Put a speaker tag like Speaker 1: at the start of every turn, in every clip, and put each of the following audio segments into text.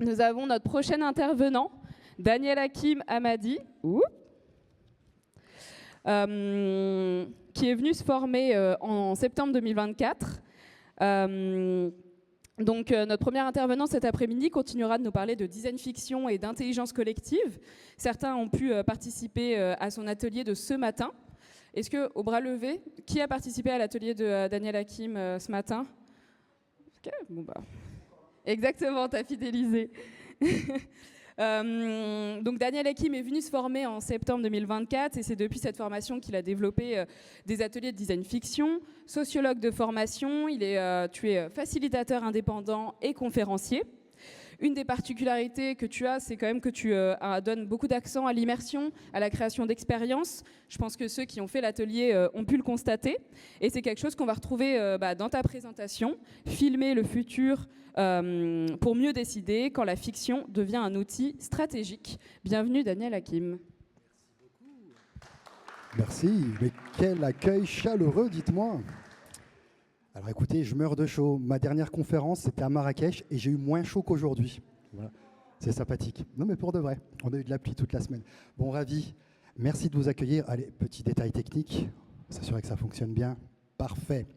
Speaker 1: Nous avons notre prochain intervenant, Daniel Hakim Hamadi, qui est venu se former en septembre 2024. Notre premier intervenant cet après-midi continuera de nous parler de design fiction et d'intelligence collective. Certains ont pu participer à son atelier de ce matin. Est-ce que, au bras levé, qui a participé à l'atelier de Daniel Hakim ce matin? Exactement, t'as fidélisé. Donc Daniel Hakim est venu se former en septembre 2024 et c'est depuis cette formation qu'il a développé des ateliers de design fiction, sociologue de formation, tu es facilitateur indépendant et conférencier. Une des particularités que tu as, c'est quand même que tu donnes beaucoup d'accent à l'immersion, à la création d'expériences. Je pense que ceux qui ont fait l'atelier ont pu le constater. Et c'est quelque chose qu'on va retrouver dans ta présentation, filmer le futur pour mieux décider quand la fiction devient un outil stratégique. Bienvenue Daniel Hakim.
Speaker 2: Merci, mais quel accueil chaleureux, dites-moi. Alors écoutez, je meurs de chaud. Ma dernière conférence, c'était à Marrakech et j'ai eu moins chaud qu'aujourd'hui. Voilà. C'est sympathique. Non mais pour de vrai, on a eu de la pluie toute la semaine. Bon, ravi. Merci de vous accueillir. Allez, petit détail technique, s'assurer que ça fonctionne bien. Parfait.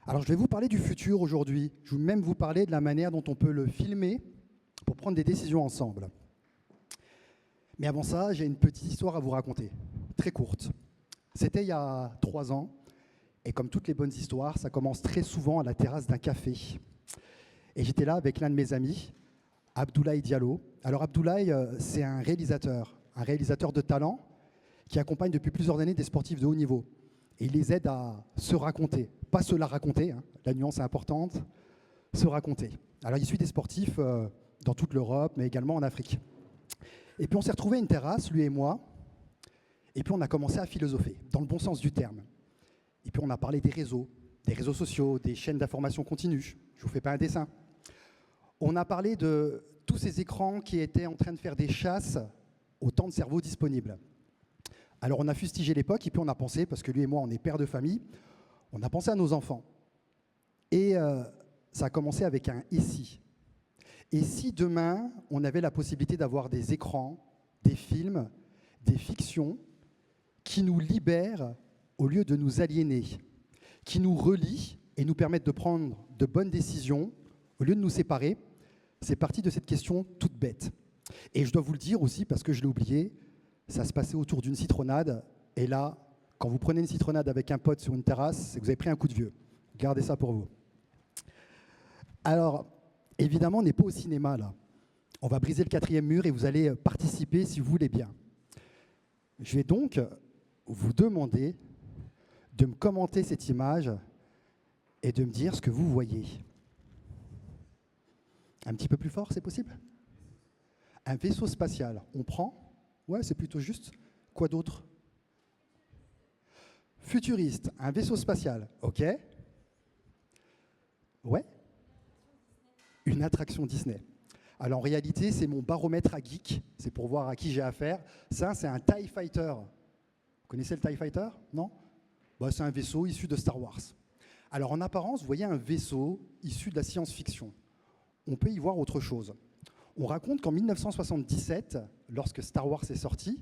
Speaker 2: Alors je vais vous parler du futur aujourd'hui. Je vais même vous parler de la manière dont on peut le filmer pour prendre des décisions ensemble. Mais avant ça, j'ai une petite histoire à vous raconter, très courte. C'était il y a 3 ans. Et comme toutes les bonnes histoires, ça commence très souvent à la terrasse d'un café. Et j'étais là avec l'un de mes amis, Abdoulaye Diallo. Alors Abdoulaye, c'est un réalisateur de talent qui accompagne depuis plusieurs années des sportifs de haut niveau. Et il les aide à se raconter, pas se la raconter, hein, la nuance est importante, se raconter. Alors il suit des sportifs dans toute l'Europe, mais également en Afrique. Et puis on s'est retrouvés à une terrasse, lui et moi, et puis on a commencé à philosopher, dans le bon sens du terme. Et puis on a parlé des réseaux sociaux, des chaînes d'information continue. Je ne vous fais pas un dessin. On a parlé de tous ces écrans qui étaient en train de faire des chasses au temps de cerveau disponible. Alors on a fustigé l'époque et puis on a pensé, parce que lui et moi on est pères de famille, on a pensé à nos enfants. Et ça a commencé avec un « et si ». Et si demain on avait la possibilité d'avoir des écrans, des films, des fictions qui nous libèrent au lieu de nous aliéner, qui nous relient et nous permettent de prendre de bonnes décisions, au lieu de nous séparer. C'est parti de cette question toute bête. Et je dois vous le dire aussi, parce que je l'ai oublié, ça se passait autour d'une citronnade. Et là, quand vous prenez une citronnade avec un pote sur une terrasse, c'est que vous avez pris un coup de vieux. Gardez ça pour vous. Alors, évidemment, on n'est pas au cinéma, là. On va briser le 4e mur et vous allez participer si vous voulez bien. Je vais donc vous demander de me commenter cette image et de me dire ce que vous voyez. Un petit peu plus fort, c'est possible? Un vaisseau spatial, on prend? Ouais, c'est plutôt juste. Quoi d'autre? Futuriste, un vaisseau spatial, ok. Ouais. Une attraction Disney. Alors en réalité, c'est mon baromètre à geek, c'est pour voir à qui j'ai affaire. Ça, c'est un TIE Fighter. Vous connaissez le TIE Fighter? Non? Bah, c'est un vaisseau issu de Star Wars. Alors en apparence, vous voyez un vaisseau issu de la science-fiction. On peut y voir autre chose. On raconte qu'en 1977, lorsque Star Wars est sorti,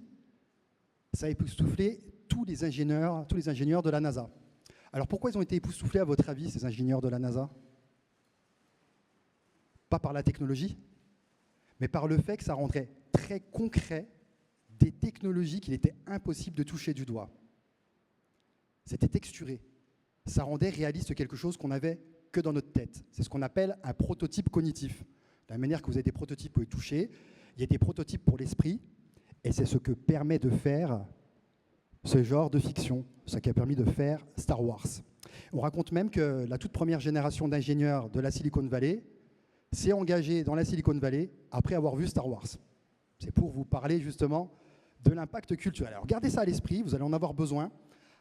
Speaker 2: ça a époustouflé tous les ingénieurs de la NASA. Alors pourquoi ils ont été époustouflés à votre avis, ces ingénieurs de la NASA? Pas par la technologie, mais par le fait que ça rendrait très concret des technologies qu'il était impossible de toucher du doigt. C'était texturé. Ça rendait réaliste quelque chose qu'on n'avait que dans notre tête. C'est ce qu'on appelle un prototype cognitif. De la manière que vous avez des prototypes, vous pouvez toucher, il y a des prototypes pour l'esprit, et c'est ce que permet de faire ce genre de fiction, ce qui a permis de faire Star Wars. On raconte même que la toute première génération d'ingénieurs de la Silicon Valley s'est engagée dans la Silicon Valley après avoir vu Star Wars. C'est pour vous parler justement de l'impact culturel. Alors gardez ça à l'esprit, vous allez en avoir besoin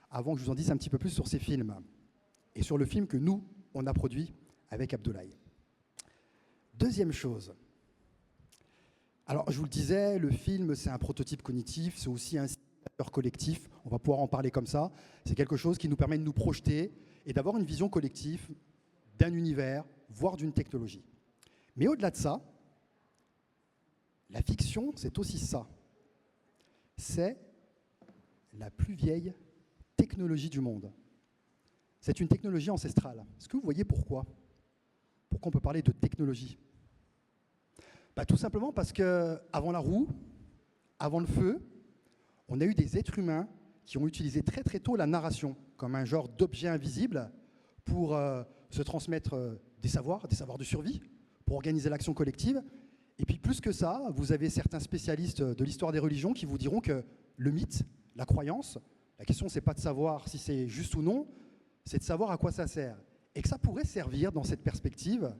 Speaker 2: avant que je vous en dise un petit peu plus sur ces films et sur le film que nous, on a produit avec Abdoulaye. Deuxième chose. Alors, je vous le disais, le film, c'est un prototype cognitif, c'est aussi un simulateur peur collectif, on va pouvoir en parler comme ça. C'est quelque chose qui nous permet de nous projeter et d'avoir une vision collective d'un univers, voire d'une technologie. Mais au-delà de ça, la fiction, c'est aussi ça. C'est la plus vieille technologie du monde. C'est une technologie ancestrale. Est-ce que vous voyez pourquoi? Pourquoi on peut parler de technologie? Tout simplement parce qu'avant la roue, avant le feu, on a eu des êtres humains qui ont utilisé très très tôt la narration comme un genre d'objet invisible pour se transmettre des savoirs de survie, pour organiser l'action collective. Et puis plus que ça, vous avez certains spécialistes de l'histoire des religions qui vous diront que le mythe, la croyance, la question c'est pas de savoir si c'est juste ou non, c'est de savoir à quoi ça sert. Et que ça pourrait servir dans cette perspective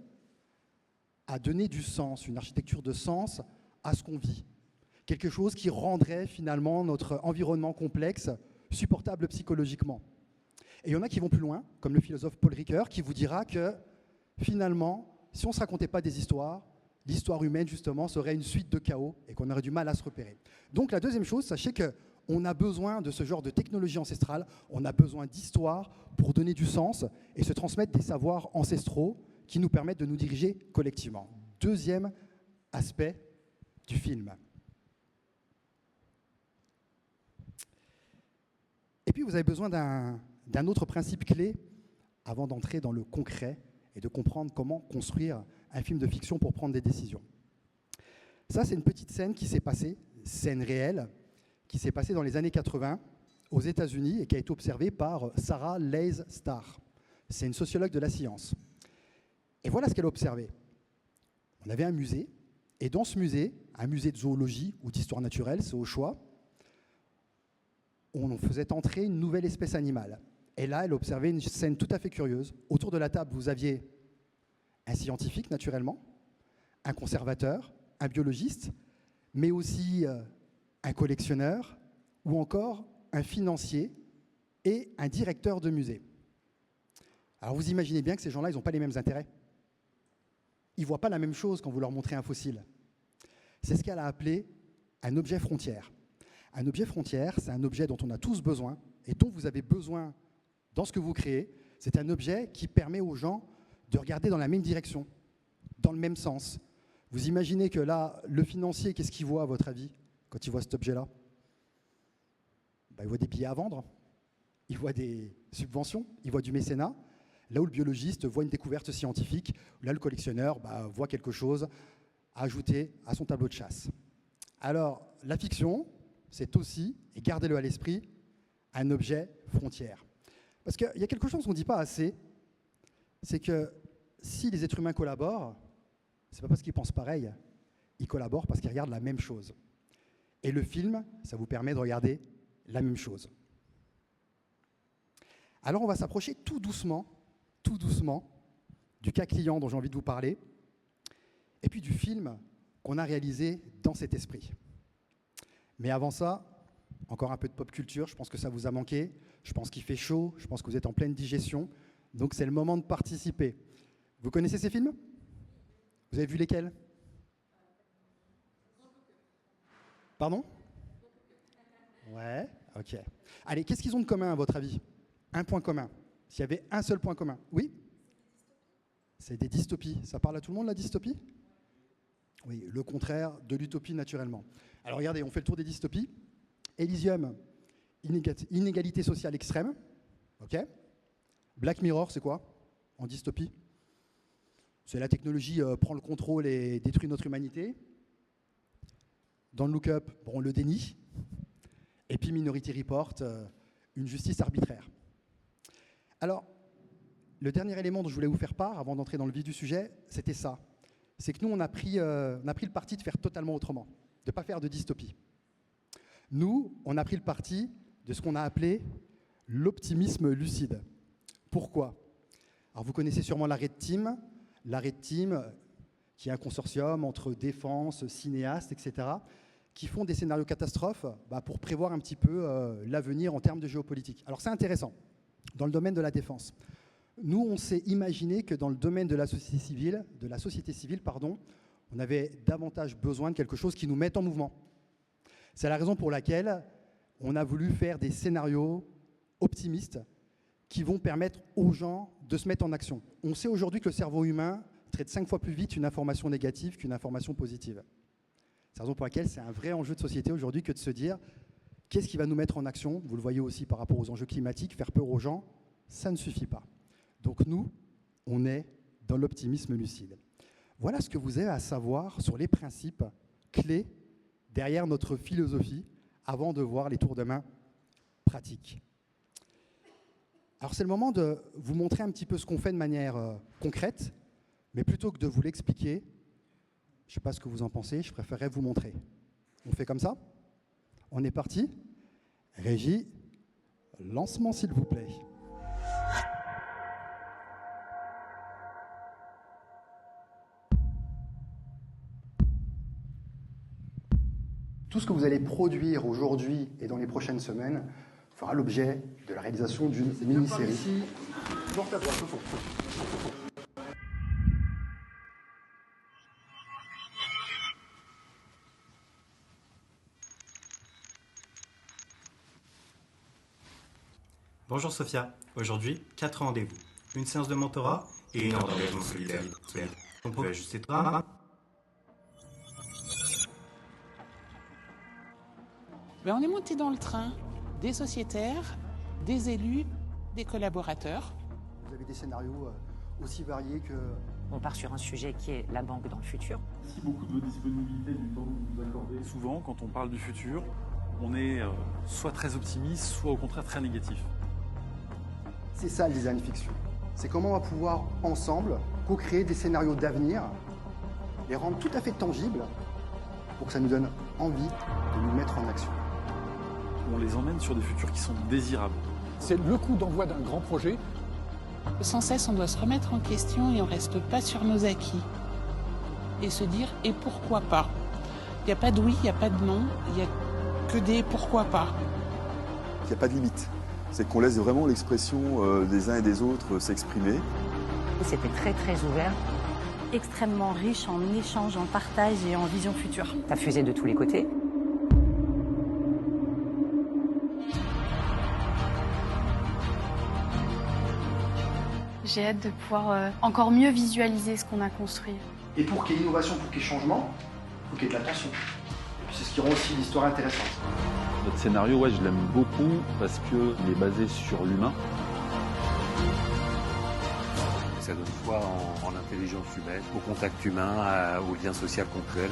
Speaker 2: à donner du sens, une architecture de sens à ce qu'on vit. Quelque chose qui rendrait finalement notre environnement complexe supportable psychologiquement. Et il y en a qui vont plus loin, comme le philosophe Paul Ricoeur, qui vous dira que finalement, si on ne se racontait pas des histoires, l'histoire humaine justement serait une suite de chaos et qu'on aurait du mal à se repérer. Donc la deuxième chose, sachez qu'on a besoin de ce genre de technologie ancestrale, on a besoin d'histoire pour donner du sens et se transmettre des savoirs ancestraux qui nous permettent de nous diriger collectivement. Deuxième aspect du film. Et puis vous avez besoin d'un autre principe clé avant d'entrer dans le concret et de comprendre comment construire un film de fiction pour prendre des décisions. Ça, c'est une petite scène qui s'est passée, scène réelle, qui s'est passée dans les années 80 aux États-Unis et qui a été observée par Sarah Lays Starr. C'est une sociologue de la science. Et voilà ce qu'elle a observé. On avait un musée, et dans ce musée, un musée de zoologie ou d'histoire naturelle, c'est au choix, on faisait entrer une nouvelle espèce animale. Et là, elle observait une scène tout à fait curieuse. Autour de la table, vous aviez un scientifique, naturellement, un conservateur, un biologiste, mais aussi un collectionneur ou encore un financier et un directeur de musée. Alors vous imaginez bien que ces gens-là, ils n'ont pas les mêmes intérêts. Ils ne voient pas la même chose quand vous leur montrez un fossile. C'est ce qu'elle a appelé un objet frontière. Un objet frontière, c'est un objet dont on a tous besoin et dont vous avez besoin dans ce que vous créez. C'est un objet qui permet aux gens de regarder dans la même direction, dans le même sens. Vous imaginez que là, le financier, qu'est-ce qu'il voit à votre avis quand il voit cet objet-là? Il voit des billets à vendre, il voit des subventions, il voit du mécénat. Là où le biologiste voit une découverte scientifique, là le collectionneur voit quelque chose à ajouter à son tableau de chasse. Alors, la fiction, c'est aussi, et gardez-le à l'esprit, un objet frontière. Parce qu'il y a quelque chose qu'on ne dit pas assez, c'est que si les êtres humains collaborent, ce n'est pas parce qu'ils pensent pareil, ils collaborent parce qu'ils regardent la même chose. Et le film, ça vous permet de regarder la même chose. Alors on va s'approcher tout doucement, du cas client dont j'ai envie de vous parler, et puis du film qu'on a réalisé dans cet esprit. Mais avant ça, encore un peu de pop culture, je pense que ça vous a manqué, je pense qu'il fait chaud, je pense que vous êtes en pleine digestion, donc c'est le moment de participer. Vous connaissez ces films? Vous avez vu lesquels? Pardon? Ouais, ok. Allez, qu'est-ce qu'ils ont de commun à votre avis? Un point commun. S'il y avait un seul point commun. Oui? C'est des dystopies. Ça parle à tout le monde, la dystopie? Oui, le contraire de l'utopie, naturellement. Alors regardez, on fait le tour des dystopies. Elysium, inégalité sociale extrême. Ok. Black Mirror, c'est quoi en dystopie? C'est la technologie prend le contrôle et détruit notre humanité. Dans le Look-up, bon, le déni. Et puis Minority Report, une justice arbitraire. Alors, le dernier élément dont je voulais vous faire part, avant d'entrer dans le vif du sujet, c'était ça. C'est que nous, on a pris le parti de faire totalement autrement, de ne pas faire de dystopie. Nous, on a pris le parti de ce qu'on a appelé l'optimisme lucide. Pourquoi? Alors, vous connaissez sûrement la Red Team. La Red Team, qui est un consortium entre défense, cinéastes, etc., qui font des scénarios catastrophes pour prévoir un petit peu l'avenir en termes de géopolitique. Alors, c'est intéressant. Dans le domaine de la défense, nous, on s'est imaginé que dans le domaine de la société civile, on avait davantage besoin de quelque chose qui nous mette en mouvement. C'est la raison pour laquelle on a voulu faire des scénarios optimistes qui vont permettre aux gens de se mettre en action. On sait aujourd'hui que le cerveau humain traite 5 fois plus vite une information négative qu'une information positive. C'est la raison pour laquelle c'est un vrai enjeu de société aujourd'hui que de se dire qu'est-ce qui va nous mettre en action. Vous le voyez aussi par rapport aux enjeux climatiques, faire peur aux gens, ça ne suffit pas. Donc nous, on est dans l'optimisme lucide. Voilà ce que vous avez à savoir sur les principes clés derrière notre philosophie avant de voir les tours de main pratiques. Alors c'est le moment de vous montrer un petit peu ce qu'on fait de manière concrète, mais plutôt que de vous l'expliquer, je ne sais pas ce que vous en pensez, je préférerais vous montrer. On fait comme ça? On est parti? Régie, lancement s'il vous plaît. Tout ce que vous allez produire aujourd'hui et dans les prochaines semaines fera l'objet de la réalisation d'une mini-série.
Speaker 3: Bonjour Sophia, aujourd'hui 4 rendez-vous, une séance de mentorat et une heure d'engagement solidaire. On peut ajuster toi.
Speaker 4: Ben, on est monté dans le train des sociétaires, des élus, des collaborateurs.
Speaker 2: Vous avez des scénarios aussi variés que...
Speaker 5: On part sur un sujet qui est la banque dans le futur.
Speaker 6: Merci beaucoup de votre disponibilité, du temps que vous nous accordez. Souvent, quand on parle du futur, on est soit très optimiste, soit au contraire très négatif.
Speaker 2: C'est ça le design fiction. C'est comment on va pouvoir ensemble co-créer des scénarios d'avenir, les rendre tout à fait tangibles pour que ça nous donne envie de nous mettre en action.
Speaker 6: On les emmène sur des futurs qui sont désirables.
Speaker 7: C'est le coup d'envoi d'un grand projet.
Speaker 4: Sans cesse, on doit se remettre en question et on ne reste pas sur nos acquis. Et se dire, et pourquoi pas? Il n'y a pas de oui, il n'y a pas de non, il n'y a que des pourquoi pas.
Speaker 8: Il n'y a pas de limite. C'est qu'on laisse vraiment l'expression des uns et des autres s'exprimer.
Speaker 5: C'était très très ouvert, extrêmement riche en échanges, en partage et en vision future. Ça fusait de tous les côtés.
Speaker 9: J'ai hâte de pouvoir encore mieux visualiser ce qu'on a construit.
Speaker 2: Et pour qu'il y ait innovation, pour qu'il y ait changement, il faut qu'il y ait de l'attention. Et puis c'est ce qui rend aussi l'histoire intéressante.
Speaker 6: Notre scénario, ouais, je l'aime beaucoup parce qu'il est basé sur l'humain.
Speaker 10: Ça donne foi en l'intelligence humaine, au contact humain, au lien social ponctuel.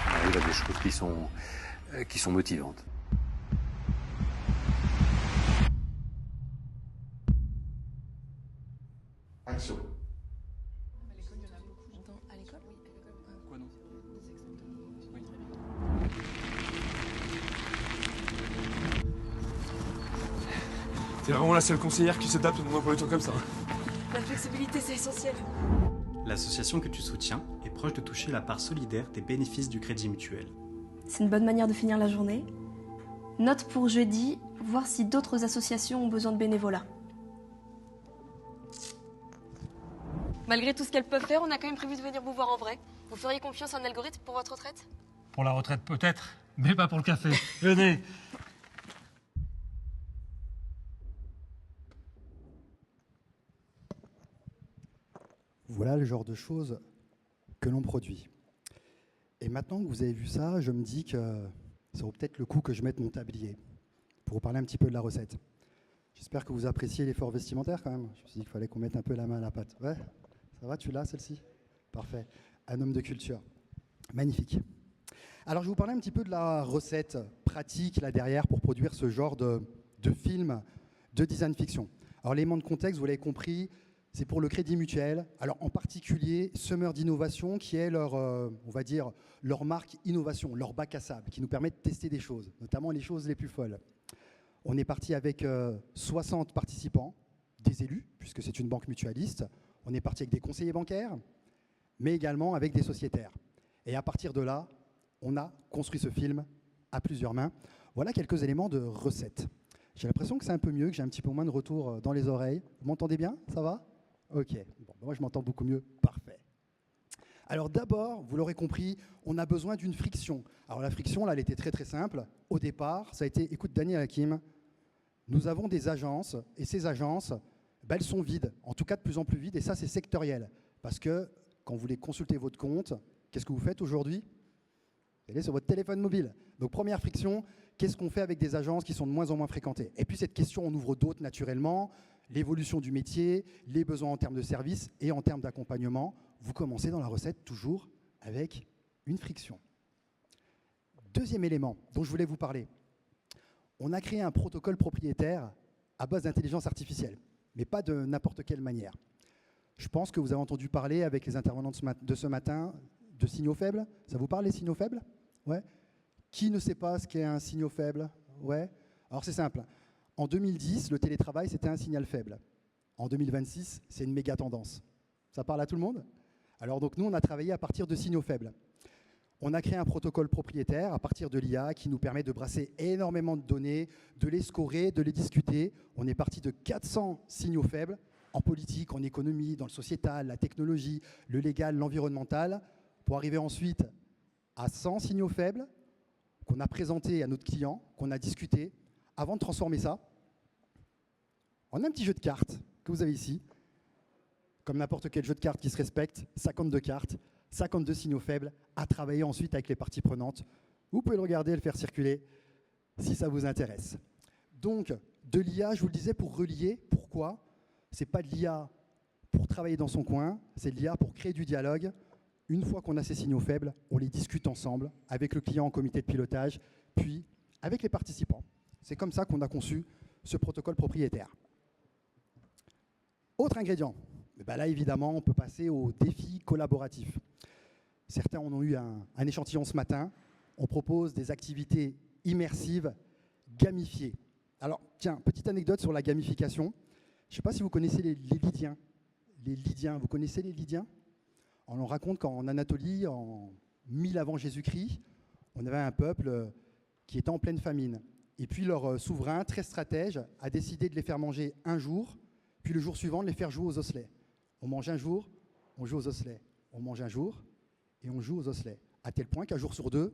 Speaker 10: On arrive à des choses qui sont motivantes.
Speaker 2: Action.
Speaker 9: À l'école, oui.
Speaker 6: Quoi non?
Speaker 11: T'es vraiment la seule conseillère qui s'adapte à pour les trucs comme ça.
Speaker 9: La flexibilité, c'est essentiel.
Speaker 3: L'association que tu soutiens est proche de toucher la part solidaire des bénéfices du crédit mutuel.
Speaker 9: C'est une bonne manière de finir la journée. Note pour jeudi, voir si d'autres associations ont besoin de bénévolat. Malgré tout ce qu'elles peuvent faire, on a quand même prévu de venir vous voir en vrai. Vous feriez confiance à un algorithme pour votre retraite?
Speaker 11: Pour la retraite peut-être, mais pas pour le café. Venez.
Speaker 2: Voilà le genre de choses que l'on produit. Et maintenant que vous avez vu ça, je me dis que ça vaut peut-être le coup que je mette mon tablier pour vous parler un petit peu de la recette. J'espère que vous appréciez l'effort vestimentaire quand même. Je me suis dit qu'il fallait qu'on mette un peu la main à la pâte. Ouais, ça va, tu l'as celle-ci? Parfait. Un homme de culture. Magnifique. Alors je vais vous parler un petit peu de la recette pratique là derrière pour produire ce genre de film de design fiction. Alors l'élément de contexte, vous l'avez compris, c'est pour le Crédit Mutuel. Alors en particulier, Summer d'Innovation, qui est leur, on va dire, leur marque innovation, leur bac à sable, qui nous permet de tester des choses, notamment les choses les plus folles. On est parti avec 60 participants, des élus, puisque c'est une banque mutualiste. On est parti avec des conseillers bancaires, mais également avec des sociétaires. Et à partir de là, on a construit ce film à plusieurs mains. Voilà quelques éléments de recette. J'ai l'impression que c'est un peu mieux, que j'ai un petit peu moins de retour dans les oreilles. Vous m'entendez bien? Ça va? Ok. Bon, moi, je m'entends beaucoup mieux. Parfait. Alors d'abord, vous l'aurez compris, on a besoin d'une friction. Alors la friction, là, elle était très très simple. Au départ, ça a été, écoute Daniel Hakim, nous avons des agences, et ces agences, ben, elles sont vides, en tout cas de plus en plus vides, et ça c'est sectoriel. Parce que quand vous voulez consulter votre compte, qu'est-ce que vous faites aujourd'hui? Vous allez sur votre téléphone mobile. Donc première friction, qu'est-ce qu'on fait avec des agences qui sont de moins en moins fréquentées? Et puis cette question, on ouvre d'autres naturellement, l'évolution du métier, les besoins en termes de services et en termes d'accompagnement. Vous commencez dans la recette toujours avec une friction. Deuxième élément dont je voulais vous parler. On a créé un protocole propriétaire à base d'intelligence artificielle, mais pas de n'importe quelle manière. Je pense que vous avez entendu parler avec les intervenants de ce matin de signaux faibles. Ça vous parle, les signaux faibles? Ouais. Qui ne sait pas ce qu'est un signal faible? Ouais. Alors c'est simple. En 2010, le télétravail, c'était un signal faible. En 2026, c'est une méga tendance. Ça parle à tout le monde? Alors donc nous, on a travaillé à partir de signaux faibles. On a créé un protocole propriétaire à partir de l'IA qui nous permet de brasser énormément de données, de les scorer, de les discuter. On est parti de 400 signaux faibles en politique, en économie, dans le sociétal, la technologie, le légal, l'environnemental, pour arriver ensuite à 100 signaux faibles qu'on a présentés à notre client, qu'on a discuté, avant de transformer ça en un petit jeu de cartes que vous avez ici, comme n'importe quel jeu de cartes qui se respecte, 52 cartes, 52 signaux faibles, à travailler ensuite avec les parties prenantes. Vous pouvez le regarder et le faire circuler si ça vous intéresse. Donc, de l'IA, je vous le disais, pour relier. Pourquoi? Ce n'est pas de l'IA pour travailler dans son coin, c'est de l'IA pour créer du dialogue. Une fois qu'on a ces signaux faibles, on les discute ensemble, avec le client en comité de pilotage, puis avec les participants. C'est comme ça qu'on a conçu ce protocole propriétaire. Autre ingrédient. Et bien là, évidemment, on peut passer au défi collaboratif. Certains en ont eu un échantillon ce matin. On propose des activités immersives, gamifiées. Alors, tiens, petite anecdote sur la gamification. Je ne sais pas si vous connaissez les Lydiens. Les Lydiens, vous connaissez les Lydiens? On raconte qu'en Anatolie, en 1000 avant Jésus-Christ, on avait un peuple qui était en pleine famine. Et puis leur souverain, très stratège, a décidé de les faire manger un jour, puis le jour suivant, de les faire jouer aux osselets. On mange un jour, on joue aux osselets. On mange un jour et on joue aux osselets. À tel point qu'un jour sur deux,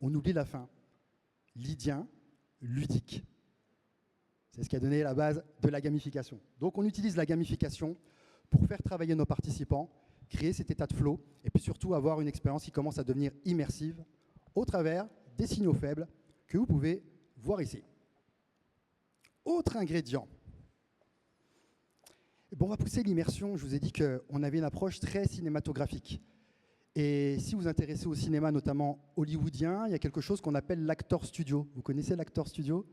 Speaker 2: on oublie la fin. Lydien, ludique. C'est ce qui a donné la base de la gamification. Donc on utilise la gamification pour faire travailler nos participants, créer cet état de flow, et puis surtout avoir une expérience qui commence à devenir immersive au travers des signaux faibles que vous pouvez voir ici. Autre ingrédient. Bon, on va pousser l'immersion. Je vous ai dit qu'on avait une approche très cinématographique. Et si vous vous intéressez au cinéma, notamment hollywoodien, il y a quelque chose qu'on appelle l'actor studio. Vous connaissez l'actor studio?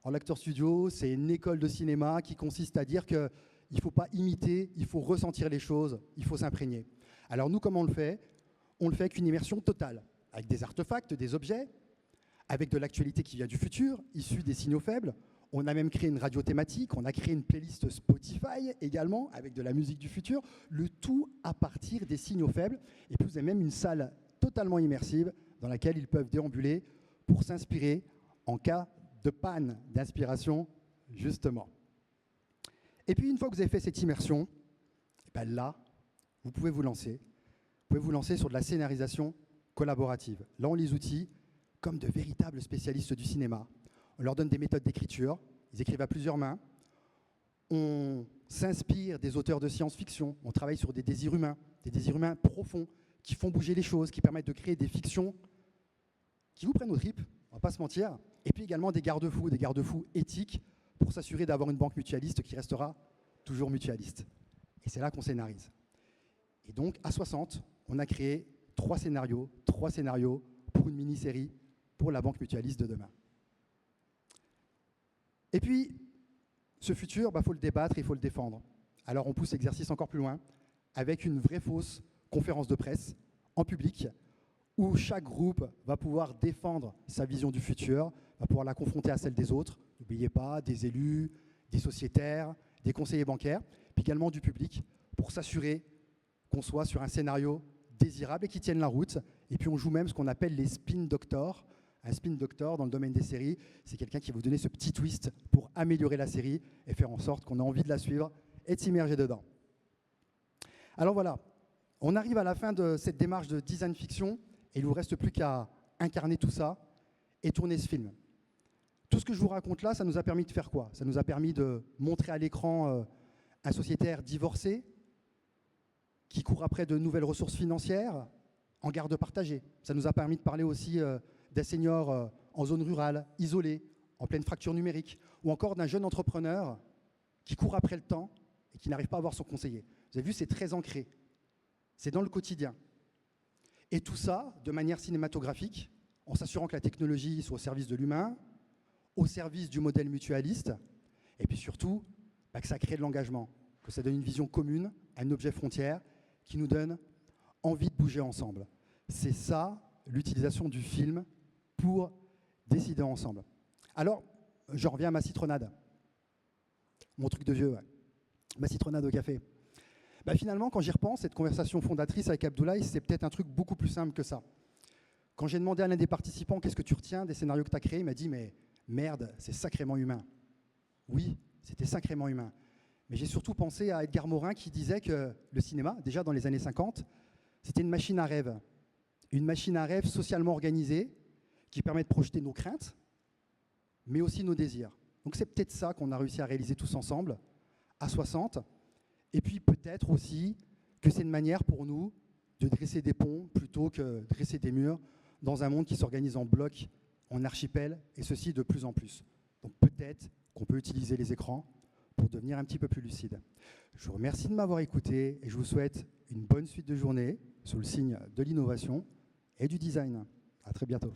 Speaker 2: Alors, l'actor studio, c'est une école de cinéma qui consiste à dire qu'il ne faut pas imiter, il faut ressentir les choses, il faut s'imprégner. Alors nous, comment on le fait? On le fait avec une immersion totale, avec des artefacts, des objets, avec de l'actualité qui vient du futur, issue des signaux faibles. On a même créé une radio thématique, on a créé une playlist Spotify également, avec de la musique du futur, le tout à partir des signaux faibles. Et puis vous avez même une salle totalement immersive dans laquelle ils peuvent déambuler pour s'inspirer en cas de panne d'inspiration, justement. Et puis une fois que vous avez fait cette immersion, et ben là, vous pouvez vous lancer. Vous pouvez vous lancer sur de la scénarisation collaborative. Là, on les outille comme de véritables spécialistes du cinéma. On leur donne des méthodes d'écriture, ils écrivent à plusieurs mains. On s'inspire des auteurs de science-fiction, on travaille sur des désirs humains profonds, qui font bouger les choses, qui permettent de créer des fictions qui vous prennent aux tripes, on ne va pas se mentir, et puis également des garde-fous éthiques pour s'assurer d'avoir une banque mutualiste qui restera toujours mutualiste. Et c'est là qu'on scénarise. Et donc, à 60, on a créé 3 scénarios pour une mini-série pour la banque mutualiste de demain. Et puis, ce futur, faut le débattre et il faut le défendre. Alors on pousse l'exercice encore plus loin, avec une vraie fausse conférence de presse en public, où chaque groupe va pouvoir défendre sa vision du futur, va pouvoir la confronter à celle des autres. N'oubliez pas, des élus, des sociétaires, des conseillers bancaires, puis également du public, pour s'assurer qu'on soit sur un scénario désirable et qui tienne la route. Et puis on joue même ce qu'on appelle les spin doctors. Un spin doctor dans le domaine des séries, c'est quelqu'un qui va vous donner ce petit twist pour améliorer la série et faire en sorte qu'on ait envie de la suivre et de s'immerger dedans. Alors voilà, On arrive à la fin de cette démarche de design fiction et il ne vous reste plus qu'à incarner tout ça et tourner ce film. Tout ce que je vous raconte là, ça nous a permis de faire quoi? Ça nous a permis de montrer à l'écran un sociétaire divorcé qui court après de nouvelles ressources financières en garde partagée. Ça nous a permis de parler aussi d'un senior en zone rurale, isolé, en pleine fracture numérique, ou encore d'un jeune entrepreneur qui court après le temps et qui n'arrive pas à avoir son conseiller. Vous avez vu, c'est très ancré. C'est dans le quotidien. Et tout ça, de manière cinématographique, en s'assurant que la technologie soit au service de l'humain, au service du modèle mutualiste, et puis surtout, que ça crée de l'engagement, que ça donne une vision commune, un objet frontière qui nous donne envie de bouger ensemble. C'est ça, l'utilisation du film pour décider ensemble. Alors, j'en reviens à ma citronnade. Mon truc de vieux, ouais. Ma citronnade au café. Finalement, quand j'y repense, cette conversation fondatrice avec Abdoulaye, c'est peut-être un truc beaucoup plus simple que ça. Quand j'ai demandé à l'un des participants « Qu'est-ce que tu retiens des scénarios que tu as créés ?» il m'a dit « Mais merde, c'est sacrément humain. » Oui, c'était sacrément humain. Mais j'ai surtout pensé à Edgar Morin qui disait que le cinéma, déjà dans les années 50, c'était une machine à rêve. Une machine à rêve socialement organisée qui permet de projeter nos craintes, mais aussi nos désirs. Donc c'est peut-être ça qu'on a réussi à réaliser tous ensemble, à 60. Et puis peut-être aussi que c'est une manière pour nous de dresser des ponts plutôt que dresser des murs dans un monde qui s'organise en blocs, en archipels, et ceci de plus en plus. Donc peut-être qu'on peut utiliser les écrans pour devenir un petit peu plus lucide. Je vous remercie de m'avoir écouté et je vous souhaite une bonne suite de journée sous le signe de l'innovation et du design. À très bientôt.